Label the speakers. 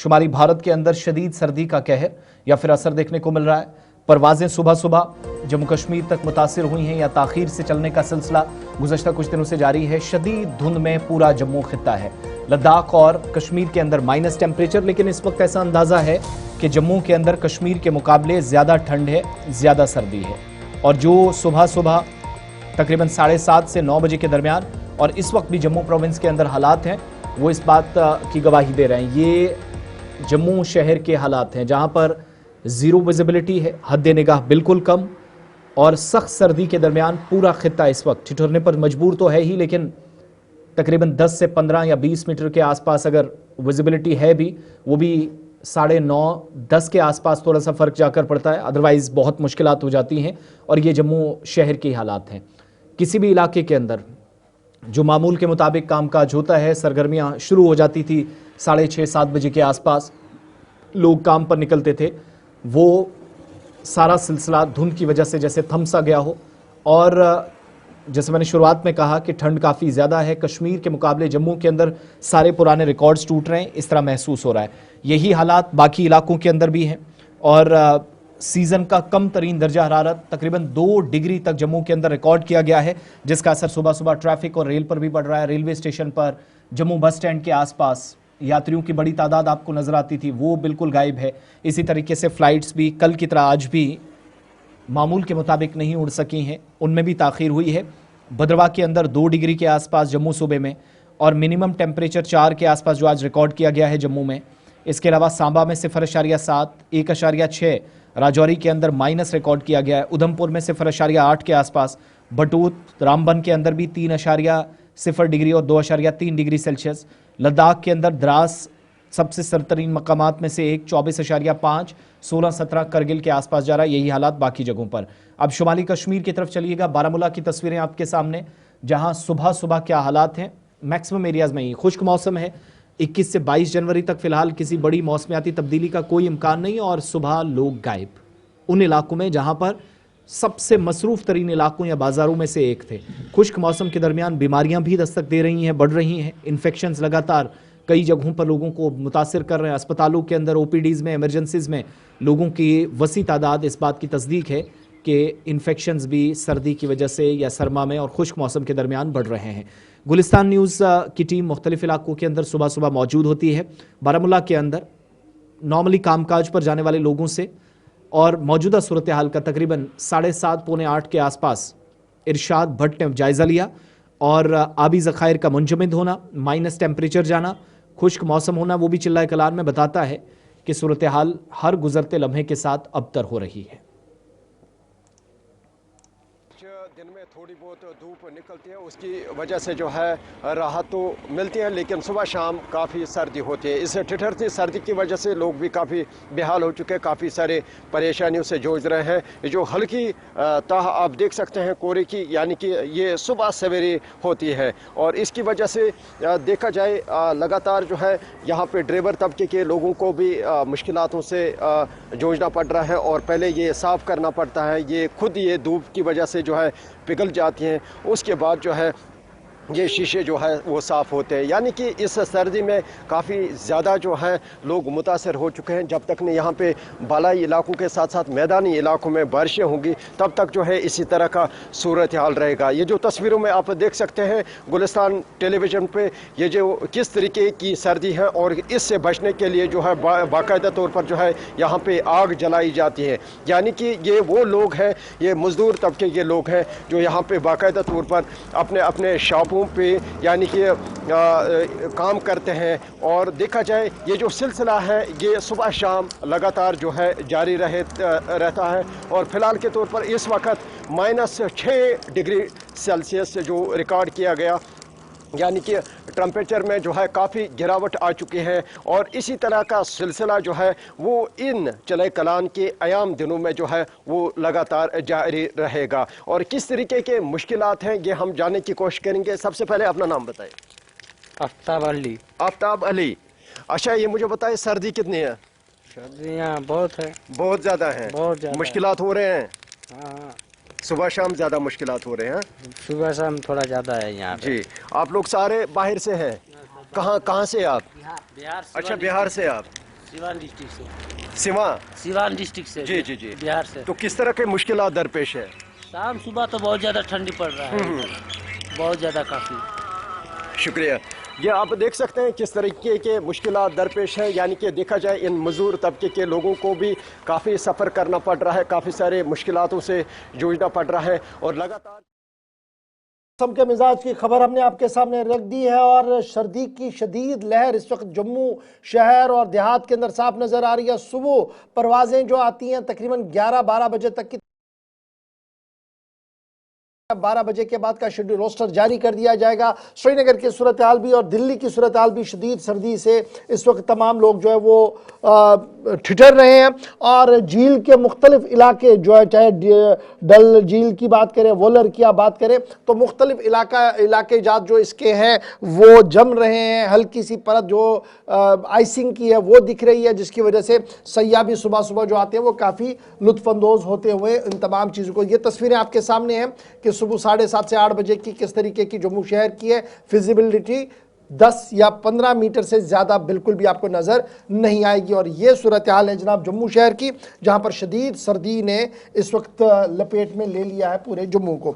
Speaker 1: शुमारी भारत के अंदर शदीद सर्दी का कहर या फिर असर देखने को मिल रहा है। परवाजें सुबह सुबह जम्मू कश्मीर तक मुतासिर हुई हैं या ताखीर से चलने का सिलसिला गुज़श्ता कुछ दिनों से जारी है। शदीद धुंध में पूरा जम्मू खित्ता है। लद्दाख और कश्मीर के अंदर माइनस टेम्परेचर, लेकिन इस वक्त ऐसा अंदाजा है कि जम्मू के अंदर कश्मीर के मुकाबले ज्यादा ठंड है, ज्यादा सर्दी है। और जो सुबह सुबह तकरीबन 7:30 से 9 बजे के दरमियान और इस वक्त भी जम्मू प्रोविंस के अंदर हालात हैं, वो इस बात की गवाही दे रहे हैं। ये जम्मू शहर के हालात हैं जहां पर जीरो विजिबिलिटी है, हद निगाह बिल्कुल कम और सख्त सर्दी के दरमियान पूरा खित्ता इस वक्त ठिठुरने पर मजबूर तो है ही, लेकिन तकरीबन 10 से 15 या 20 मीटर के आसपास अगर विजिबिलिटी है भी, वो भी 9:30-10 के आसपास थोड़ा सा फर्क जाकर पड़ता है, अदरवाइज बहुत मुश्किलात हो जाती हैं। और ये जम्मू शहर के हालात हैं। किसी भी इलाके के अंदर जो मामूल के मुताबिक कामकाज होता है, सरगर्मियां शुरू हो जाती थी 6:30-7 बजे के आसपास, लोग काम पर निकलते थे, वो सारा सिलसिला धुंध की वजह से जैसे थम सा गया हो। और जैसे मैंने शुरुआत में कहा कि ठंड काफ़ी ज़्यादा है, कश्मीर के मुकाबले जम्मू के अंदर सारे पुराने रिकॉर्ड्स टूट रहे हैं, इस तरह महसूस हो रहा है। यही हालात बाकी इलाकों के अंदर भी हैं और सीज़न का कम तरीन दर्जा हरारत तकरीबन 2 डिग्री तक जम्मू के अंदर रिकॉर्ड किया गया है, जिसका असर सुबह सुबह ट्रैफिक और रेल पर भी पड़ रहा है। रेलवे स्टेशन पर, जम्मू बस स्टैंड के आसपास यात्रियों की बड़ी तादाद आपको नजर आती थी, वो बिल्कुल गायब है। इसी तरीके से फ्लाइट्स भी कल की तरह आज भी मामूल के मुताबिक नहीं उड़ सकी हैं, उनमें भी ताखीर हुई है। भद्रवाह के अंदर 2 डिग्री के आसपास जम्मू सूबे में और मिनिमम टेम्परेचर 4 के आसपास जो आज रिकॉर्ड किया गया है जम्मू में। इसके अलावा सांबा में 0.7, 1.6, राजौरी के अंदर माइनस रिकॉर्ड किया गया है, उधमपुर में 0.8 के आसपास, बटूत रामबन के अंदर भी 3.0 डिग्री और 2.3 डिग्री सेल्सियस। लद्दाख के अंदर द्रास सबसे सरतरीन मकामात में से एक, 24.5, 16-17 करगिल के आसपास जा रहा है। यही हालात बाकी जगहों पर। अब शुमाली कश्मीर की तरफ चलिएगा, बारामूला की तस्वीरें आपके सामने, जहां सुबह सुबह क्या हालात हैं। मैक्सिमम एरियाज में ही खुश्क मौसम है। 21 से 22 जनवरी तक फिलहाल किसी बड़ी मौसमियाती तब्दीली का कोई इम्कान नहीं और सुबह लोग गायब उन इलाकों में जहां पर सबसे मसरूफ तरीन इलाकों या बाजारों में से एक थे। खुश्क मौसम के दरमियान बीमारियां भी दस्तक दे रही हैं, बढ़ रही हैं। इन्फेक्शंस लगातार कई जगहों पर लोगों को मुतासिर कर रहे हैं। अस्पतालों के अंदर, ओपीडीज़ में, इमरजेंसीज में लोगों की वसी तादाद इस बात की तस्दीक है कि इन्फेक्शंस भी सर्दी की वजह से या सरमा में और खुश्क मौसम के दरमियान बढ़ रहे हैं। गुलिस्तान न्यूज़ की टीम मुख्तलिफ इलाकों के अंदर सुबह सुबह मौजूद होती है। बारामूला के अंदर नॉर्मली कामकाज पर जाने वाले लोगों से और मौजूदा सूरत हाल का तकरीबन 7:30 पौने 8 के आसपास इरशाद भट्ट ने जायज़ा लिया और आबी ज़खायर का मुंजमद होना, माइनस टेम्परेचर जाना, खुश्क मौसम होना, वो भी चिल्लाए कलार में बताता है कि सूरत हाल हर गुजरते लम्हे के साथ अबतर हो रही है।
Speaker 2: दिन में थोड़ी बहुत धूप निकलती है, उसकी वजह से जो है राहत तो मिलती है, लेकिन सुबह शाम काफ़ी सर्दी होती है। इस ठिठुरती सर्दी की वजह से लोग भी काफ़ी बेहाल हो चुके हैं, काफ़ी सारे परेशानियों से जूझ रहे हैं। जो हल्की ताह आप देख सकते हैं कोहरे की, यानी कि ये सुबह सवेरे होती है और इसकी वजह से देखा जाए लगातार जो है यहाँ पे ड्राइवर तबके के लोगों को भी मुश्किलातों से जूझना पड़ रहा है और पहले ये साफ़ करना पड़ता है। ये खुद ये धूप की वजह से जो है पिघल जाती हैं, उसके बाद जो है ये शीशे जो है वो साफ़ होते हैं। यानी कि इस सर्दी में काफ़ी ज़्यादा जो है लोग मुतासर हो चुके हैं। जब तक ने यहाँ पे बालाई इलाकों के साथ साथ मैदानी इलाकों में बारिशें होंगी, तब तक जो है इसी तरह का सूरत हाल रहेगा। ये जो तस्वीरों में आप देख सकते हैं गुलिस्तान टेलीविज़न पे, ये जो किस तरीके की सर्दी है और इससे बचने के लिए जो है बाकायदा तौर पर जो है यहाँ पर आग जलाई जाती है। यानी कि ये वो लोग हैं, ये मज़दूर तबके के लोग हैं जो यहाँ पर बाकायदा तौर पर अपने अपने शॉपों पे यानी कि काम करते हैं। और देखा जाए ये जो सिलसिला है ये सुबह शाम लगातार जो है जारी रहता है और फिलहाल के तौर पर इस वक्त -6 डिग्री सेल्सियस जो रिकॉर्ड किया गया, यानी कि टेम्परेचर में जो है काफ़ी गिरावट आ चुकी है और इसी तरह का सिलसिला जो है वो इन चले कलान के अयाम दिनों में जो है वो लगातार जारी रहेगा। और किस तरीके के मुश्किलात हैं ये हम जानने की कोशिश करेंगे। सबसे पहले अपना नाम बताएं।
Speaker 3: आफ्ताब अली।
Speaker 2: आफ्ताब अली, अच्छा ये मुझे बताएं सर्दी कितनी है?
Speaker 3: सर्दियाँ बहुत है,
Speaker 2: बहुत ज़्यादा है,
Speaker 3: बहुत ज़्यादा
Speaker 2: मुश्किलात हो रहे हैं।
Speaker 3: हाँ,
Speaker 2: सुबह शाम ज़्यादा मुश्किलात हो रहे हैं।
Speaker 3: सुबह शाम थोड़ा ज़्यादा है यहाँ पे।
Speaker 2: जी, आप लोग सारे बाहर से हैं? कहाँ से आप?
Speaker 3: बिहार से।
Speaker 2: अच्छा, बिहार से आप।
Speaker 3: सिवान डिस्ट्रिक्ट से।
Speaker 2: सिवान
Speaker 3: डिस्ट्रिक्ट से
Speaker 2: जी जी जी।
Speaker 3: बिहार से।
Speaker 2: तो किस तरह के मुश्किलात दरपेश है?
Speaker 3: शाम सुबह तो बहुत ज़्यादा ठंडी पड़ रहा है, बहुत ज़्यादा काफ़ी।
Speaker 2: शुक्रिया। ये आप देख सकते हैं किस तरीके के मुश्किलात दरपेश है, यानी कि देखा जाए इन मजदूर तबके के लोगों को भी काफ़ी सफ़र करना पड़ रहा है, काफ़ी सारे मुश्किलातों से जूझना पड़ रहा है और लगातार
Speaker 4: मौसम के मिजाज की खबर हमने आपके सामने रख दी है और सर्दी की शदीद लहर इस वक्त जम्मू शहर और देहात के अंदर साफ नजर आ रही है। सुबह परवाजें जो आती हैं तकरीबन 11-12 बजे तक की, 12 बजे के बाद का शेड्यूल रोस्टर जारी कर दिया जाएगा। श्रीनगर की सूरत हाल भी और दिल्ली की सूरत हाल भी शदीद सर्दी से इस वक्त तमाम लोग जो है वो ठिठर रहे हैं और झील के मुख्तलिफ इलाके जो है, चाहे डल झील की बात करें, वोलर की आप बात करें, तो मुख्तलिफ इलाके जात जो इसके हैं वो जम रहे हैं। हल्की सी परत जो आइसिंग की है वो दिख रही है, जिसकी वजह से सयाह भी सुबह सुबह जो आते हैं वो काफ़ी लुत्फानंदोज होते हुए इन तमाम चीज़ों को, ये तस्वीरें आपके सामने हैं कि सुबह 7:30 से 8 बजे की किस तरीके की जम्मू शहर की है। फिजिबिलिटी 10 या 15 मीटर से ज़्यादा बिल्कुल भी आपको नज़र नहीं आएगी और ये सूरत हाल है जनाब जम्मू शहर की, जहाँ पर शदीद सर्दी ने इस वक्त लपेट में ले लिया है पूरे जम्मू को।